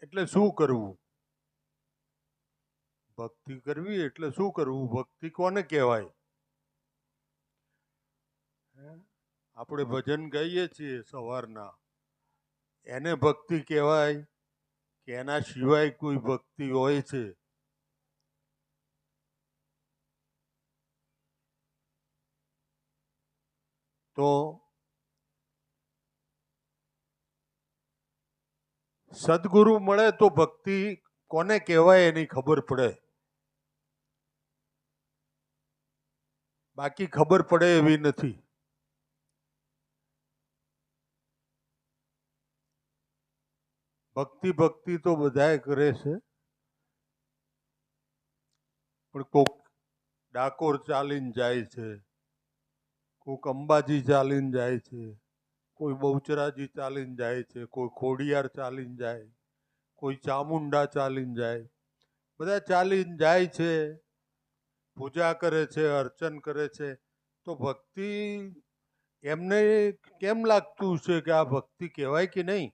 એટલે શું કરવું? ભક્તિ કરવી એટલે શું કરવું? ભક્તિ કોને કહેવાય? આપણે ભજન ગાઈએ છીએ સવારના, એને ભક્તિ કહેવાય કે એના સિવાય કોઈ ભક્તિ હોય છે? તો સદગુરુ મળે તો ભક્તિ કોને કહેવાય એની ખબર પડે. બાકી ખબર પડે એવી નથી. ભક્તિ ભક્તિ તો બધાય કરે છે, પણ કોક ડાકોર ચાલીને જાય છે, કોક અંબાજી ચાલીને જાય છે, કોઈ બહુચરાજી ચાલીને જાય છે, કોઈ ખોડિયાર ચાલીને જાય, કોઈ ચામુંડા ચાલીને જાય. બધા ચાલીને જાય છે, પૂજા કરે છે, અર્ચન કરે છે. તો ભક્તિ એમને કેમ લાગતું છે કે આ ભક્તિ કહેવાય કે નહીં?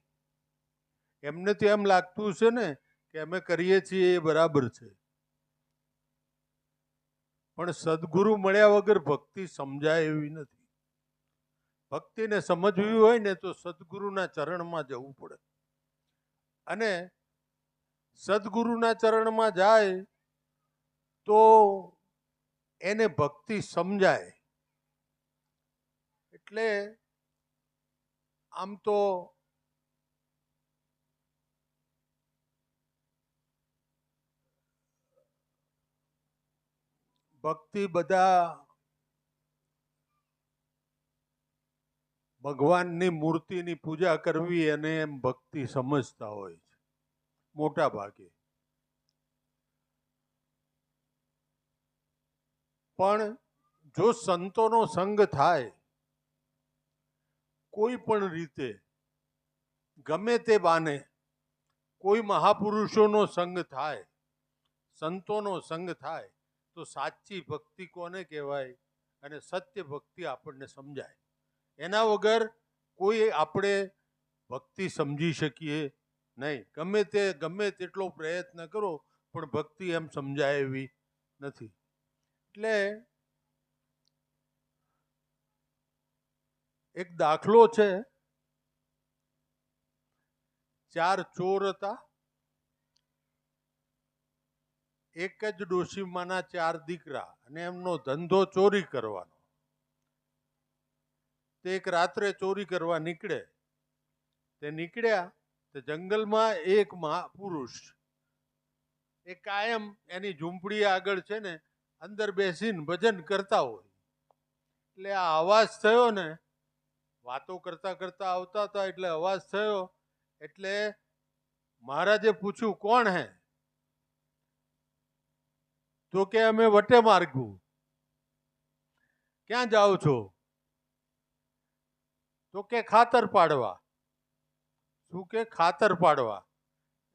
એમને તો એમ લાગતું છે ને કે અમે કરીએ છીએ એ બરાબર છે. પણ સદગુરુ મળ્યા વગર ભક્તિ સમજાય એવી નથી. ભક્તિને સમજવી હોય ને તો સદગુરુના ચરણમાં જવું પડે, અને સદગુરુના ચરણમાં જાય તો એને ભક્તિ સમજાય. એટલે આમ તો ભક્તિ બધા ભગવાનની મૂર્તિની પૂજા કરવી અને એમ ભક્તિ સમજતા હોય છે મોટા ભાગે. પણ જો સંતોનો સંગ થાય કોઈ પણ રીતે, ગમે તે બાને, કોઈ મહાપુરુષોનો સંગ થાય, સંતોનો સંગ થાય, તો સાચી ભક્તિ કોને કહેવાય અને સત્ય ભક્તિ આપણને સમજાય. એના વગર કોઈ આપણે ભક્તિ સમજી શકીએ નહીં. ગમે તેટલો પ્રયત્ન કરો પણ ભક્તિ એમ સમજાય એવી નથી. એટલે એક દાખલો છે. 4 ચોર હતા, એક જ ડોશીમાના 4 દીકરા, અને એમનો ધંધો ચોરી કરવાનો. તે એક રાત્રે ચોરી કરવા નીકળે. તે નીકળ્યા તો જંગલમાં એક મહાપુરુષ એ કાયમ એની ઝૂંપડી આગળ છે ને અંદર બેસીને ભજન કરતા હોય. એટલે આ અવાજ થયો ને, વાતો કરતા કરતા આવતા હતા એટલે અવાજ થયો. એટલે મહારાજે પૂછ્યું, કોણ હે? તો કે અમે વટે માર્ગું. ક્યાં જાઓ છો? તો કે ખાતર પાડવા. શું કે? ખાતર પાડવા.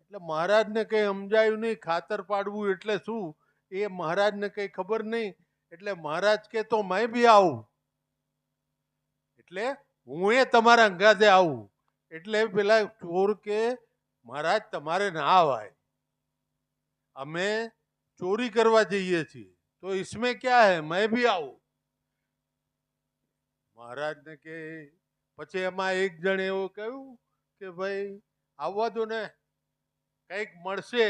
એટલે મહારાજને કંઈ સમજાયું નહીં. ખાતર પાડવું એટલે શું એ મહારાજને કંઈ ખબર નહીં. એટલે મહારાજ કે તો મેં બી આવું, એટલે હું એ તમારા અંગાજે આવું. એટલે પેલા ચોર કે મહારાજ તમારે ના આવાય, અમે ચોરી કરવા જઈએ છીએ, તો इसमें क्या है, मैं भी આવું. મહારાજને કે પછી એમાં એક જણ એવું કહ્યું કે ભાઈ આવવા દો ને, કંઈક મળશે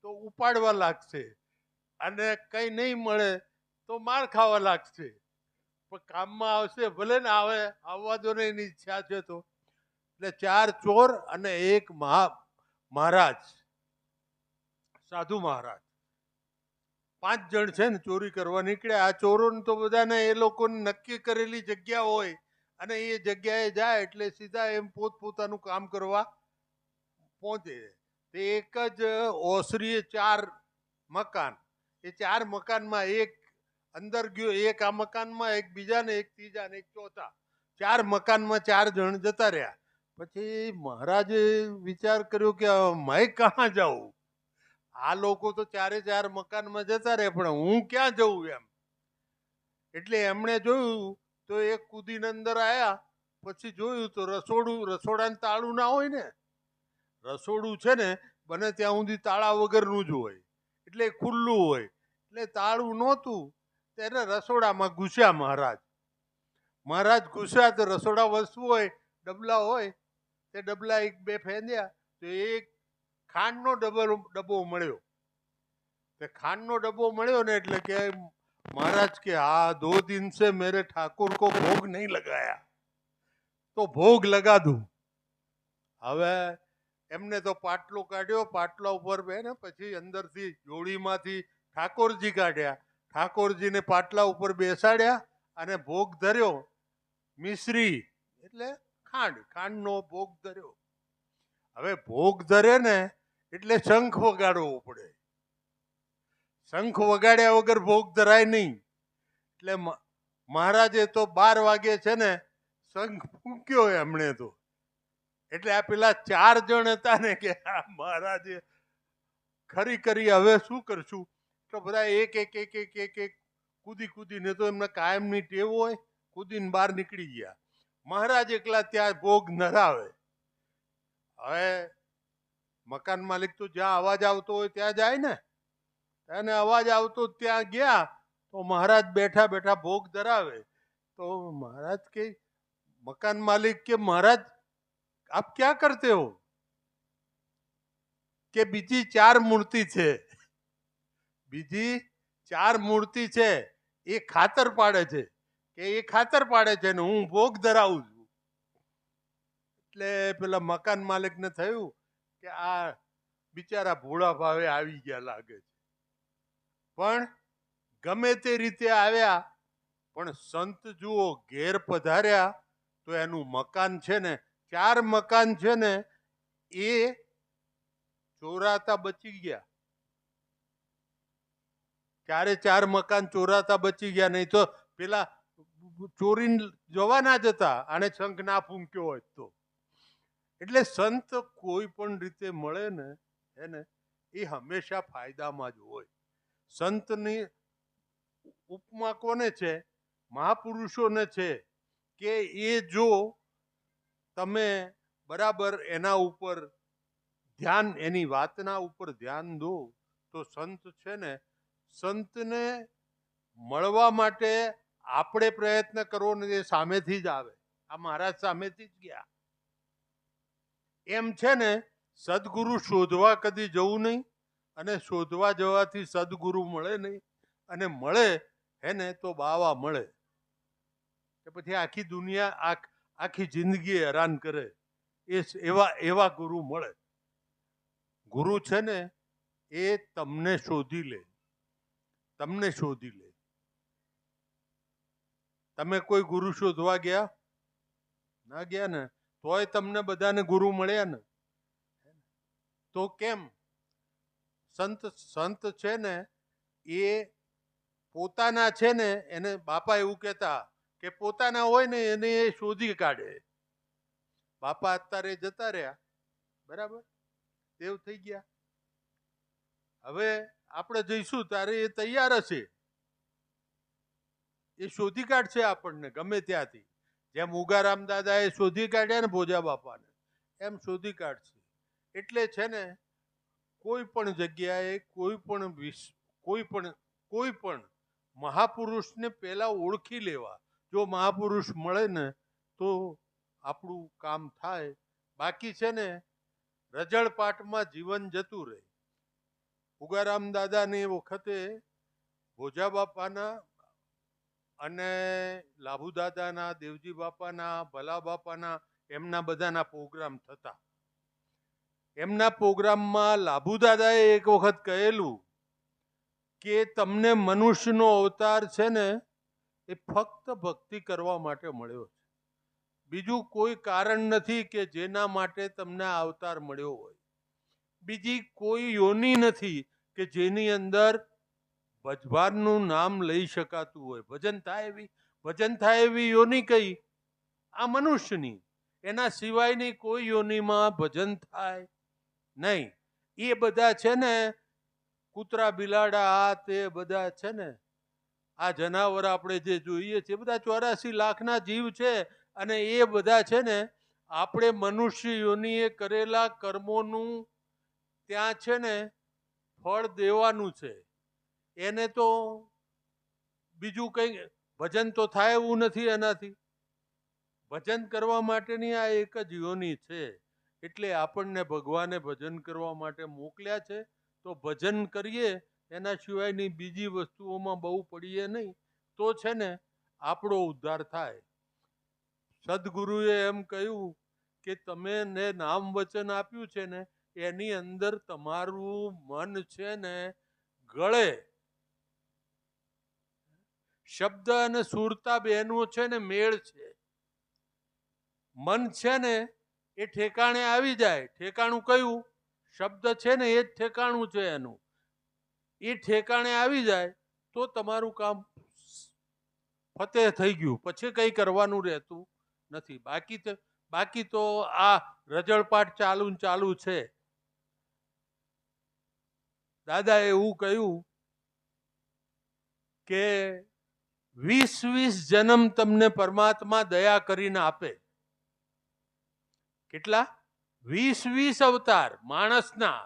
તો ઉપાડવા લાગશે, અને કંઈ નહીં મળે તો માર ખાવા લાગશે, પણ કામમાં આવશે. ભલે ને આવે, આવવા દો ને, એની ઈચ્છા છે તો. એટલે 4 ચોર અને એક મહારાજ, સાધુ મહારાજ, 5 જણ છે ને ચોરી કરવા નીકળ્યા. આ ચોરોને તો બધાને એ લોકોને નક્કી કરેલી જગ્યા હોય, અને એ જગ્યાએ જાય એટલે સીધા એમ પોતપોતાનું કામ કરવા પહોંચે. તે એક જ ઓસરીએ 4 મકાન. એ 4 મકાનમાં એક અંદર ગયો, એક આ મકાનમાં, એક બીજા ને, એક ત્રીજા ને, એક ચોથા. 4 મકાનમાં 4 જણ જતા રહ્યા. પછી મહારાજે વિચાર કર્યો કે મેં કહાં જાઉં? આ લોકો તો 4 મકાનમાં જતા રહે, પણ હું ક્યાં જઉં એમ. એટલે એમણે જોયું તો એક કૂદીને અંદર આવ્યા. પછી જોયું તો રસોડાનું તાળું ના હોય ને, રસોડું છે ને બને ત્યાં સુધી તાળા વગરનું જ હોય, એટલે ખુલ્લું હોય, એટલે તાળું નહોતું ત્યારે રસોડામાં ઘૂસ્યા મહારાજ ઘૂસ્યા તો રસોડા વસ્તુ હોય, ડબલા હોય, તે ડબલા એક બે ફેંદ્યા તો એક ખાંડનો ડબ્બો મળ્યો. તે ખાંડનો ડબ્બો મળ્યો ને એટલે કે महाराज के हाँ 2 दिन से मेरे ठाकुर को भोग नहीं लगाया तो भोग लगा दूं. હવે એમને તો પાટલો કાઢ્યો, પાટલા ઉપર બેને પછી અંદરથી જોડીમાંથી ઠાકોરજી કાઢ્યા, ઠાકોરજીને પાટલા ઉપર બેસાડ્યા અને ભોગ ધર્યો. મિશ્રી એટલે ખાંડનો ભોગ ધર્યો. હવે ભોગ ધરે ને એટલે શંખ વગાડવો પડે. શંખ વગાડ્યા વગર ભોગ ધરાય નહીં. એટલે મહારાજે તો 12 વાગે છે ને શંખ ફૂંક્યો એમણે તો. એટલે આ પેલા 4 જણ હતા ને કે મહારાજે ખરી કરી, હવે શું કરશું? તો બધા એક કૂદીને તો એમને કાયમની ટેવ હોય, કૂદીને બહાર નીકળી ગયા. મહારાજ એકલા ત્યાં ભોગ નરાવે. હવે મકાન માલિક તો જ્યાં અવાજ આવતો હોય ત્યાં જાય ને, એને અવાજ આવતો ત્યાં ગયા તો મહારાજ બેઠા બેઠા ભોગ ધરાવે. તો મહારાજ કે મકાન માલિક કે મહારાજ આપ ક્યાં કરતે હો? કે બીજી 4 મૂર્તિ છે, બીજી 4 મૂર્તિ છે, એ ખાતર પાડે છે, કે એ ખાતર પાડે છે ને હું ભોગ ધરાવું છું. એટલે પેલા મકાન માલિકને થયું કે આ બિચારા ભોળા ભાવે આવી ગયા લાગે છે. પણ ગમે તે રીતે આવ્યા, પણ સંત જુઓ ઘેર પધાર્યા તો એનું મકાન છે ને 4 મકાન છે ને એ ચોરાતા બચી ગયા. 4 મકાન ચોરાતા બચી ગયા, નહીં તો પેલા ચોરીને જવાના જ હતા આને શંખ ના ફૂંક્યો હોય તો. એટલે સંત કોઈ પણ રીતે મળે ને એને એ હંમેશા ફાયદામાં જ હોય. સંતની ઉપમા કોને છે? મહાપુરુષોને છે કે એ જો તમે બરાબર એના ઉપર ધ્યાન, એની વાતના ઉપર ધ્યાન દો તો સંત છે ને, સંતને મળવા માટે આપણે પ્રયત્ન કરવો ને એ સામેથી જ આવે. આ મહારાજ સામેથી જ ગયા. એમ છે ને સદગુરુ શોધવા કદી જવું નહીં, અને શોધવા જવાથી સદગુરુ મળે નહીં, અને મળે હે ને તો બાવા મળે કે પછી આખી દુનિયા આખી જિંદગી હેરાન કરે. એવા ગુરુ મળે. ગુરુ છે ને એ તમને શોધી લે. તમે કોઈ ગુરુ શોધવા ગયા? ના ગયા ને, તોય તમને બધાને ગુરુ મળ્યા ને. તો કેમ? સંત છે ને એ પોતાના છે ને, એને બાપા એવું કહેતા કે પોતાના હોય ને એને એ શોધી કાઢે. બાપા અત્યારે જતા રહ્યા, બરાબર, દેવ થઈ ગયા. હવે આપણે જઈશું ત્યારે એ તૈયાર હશે, એ શોધી કાઢશે આપણને ગમે ત્યાંથી. જેમ ઉગારામ દાદાએ શોધી કાઢ્યા ને ભોજા બાપાને, એમ શોધી કાઢશે. એટલે છે ને કોઈ પણ જગ્યાએ કોઈ પણ મહાપુરુષને પહેલા ઓળખી લેવા. જો મહાપુરુષ મળે ને તો આપણું કામ થાય. બાકી છે ને રજળપાટમાં જીવન જતું રહે. ઉગારામ દાદાની વખતે ભોજા બાપાના અને લાભુ દાદાના, દેવજી બાપાના, ભલા બાપાના, એમના બધાના પ્રોગ્રામ થતા. એમના પ્રોગ્રામમાં લાભુ દાદાએ એક વખત કહેલું કે તમને મનુષ્યનો અવતાર છે ને એ ફક્ત ભક્તિ કરવા માટે મળ્યો છે. બીજું કોઈ કારણ નથી કે જેના માટે તમને આ અવતાર મળ્યો હોય. બીજી કોઈ યોની નથી કે જેની અંદર ભજવાનનું નામ લઈ શકાતું હોય. ભજન થાય એવી યોની કઈ? આ મનુષ્યની. એના સિવાયની કોઈ યોનીમાં ભજન થાય નહીં. એ બધા છે ને કૂતરા બિલાડા, આ તે બધા છે ને, આ જનાવર આપણે જે જોઈએ છે બધા 84 લાખના જીવ છે, અને એ બધા છે ને આપણે મનુષ્ય યોનિએ કરેલા કર્મોનું ત્યાં છે ને ફળ દેવાનું છે. એને તો બીજું કંઈ ભજન તો થાય એવું નથી એનાથી. ભજન કરવા માટેની આ એક જ યોની છે. એટલે આપણને ભગવાને ભજન કરવા માટે મોકલ્યા છે. તો ભજન કરીએ, એના સિવાયની બીજી વસ્તુઓમાં બહુ પડીએ નહીં, તો છે ને આપણો ઉદ્ધાર થાય. સદગુરુએ એમ કહ્યું કે તમે ને નામ વચન આપ્યું છે ને, એની અંદર તમારું મન છે ને ગળે. શબ્દ અને સુરતા બેનો છે ને મેળ છે. મન છે ને એ ઠેકાણે આવી જાય. ઠેકાણું કયું? શબ્દ છે ને એ જ ઠેકાણું છે એનું. એ ઠેકાણે આવી જાય તો તમારું કામ ફતેહ થઈ ગયું. પછી કંઈ કરવાનું રહેતું નથી. બાકી તો આ રજળપાટ ચાલુ ને ચાલુ છે. દાદાએ એવું કહ્યું કે 20 જન્મ તમને પરમાત્મા દયા કરીને આપે. કેટલા? 20 અવતાર માણસના.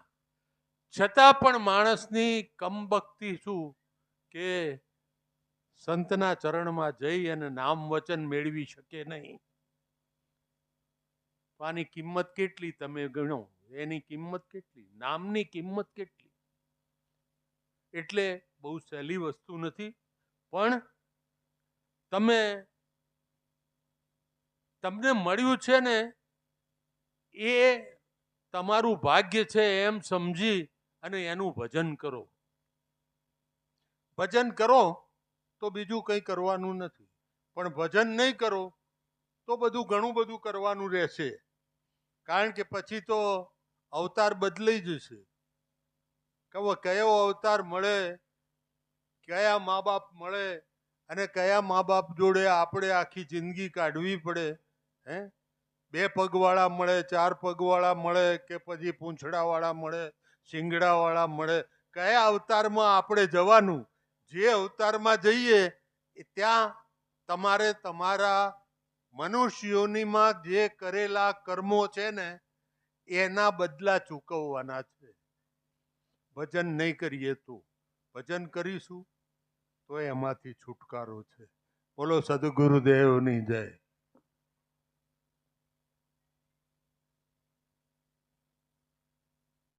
છતાં પણ માણસની કમબખતી શું કે સંતના ચરણમાં જઈ અને નામ વચન મેળવી શકે નહીં. તો આની કિંમત કેટલી તમે ગણો? એની કિંમત કેટલી? નામની કિંમત કેટલી? એટલે બહુ સહેલી વસ્તુ નથી. પણ તમને મળ્યું છે ને એ તમારું ભાગ્ય છે એમ સમજી અને એનું ભજન કરો. ભજન કરો તો બીજું કંઈ કરવાનું નથી. પણ ભજન નહીં કરો તો ઘણું બધું કરવાનું રહેશે. કારણ કે પછી તો અવતાર બદલાઈ જશે. કયો અવતાર મળે, કયા મા બાપ મળે, અને કયા મા બાપ જોડે આપણે આખી જિંદગી કાઢવી પડે. 2 પગવાળા મળે, 4 પગવાળા મળે, કે પછી પૂંછડાવાળા મળે, શિંગડાવાળા મળે. કયા અવતારમાં આપણે જવાનું? જે અવતારમાં જઈએ ત્યાં તમારે તમારા મનુષ્યોનીમાં જે કરેલા કર્મો છે ને એના બદલા ચૂકવવાના છે. ભજન નહીં કરીએ તો. ભજન કરીશું તો એમાંથી છુટકારો છે. બોલો સદગુરુદેવની જય.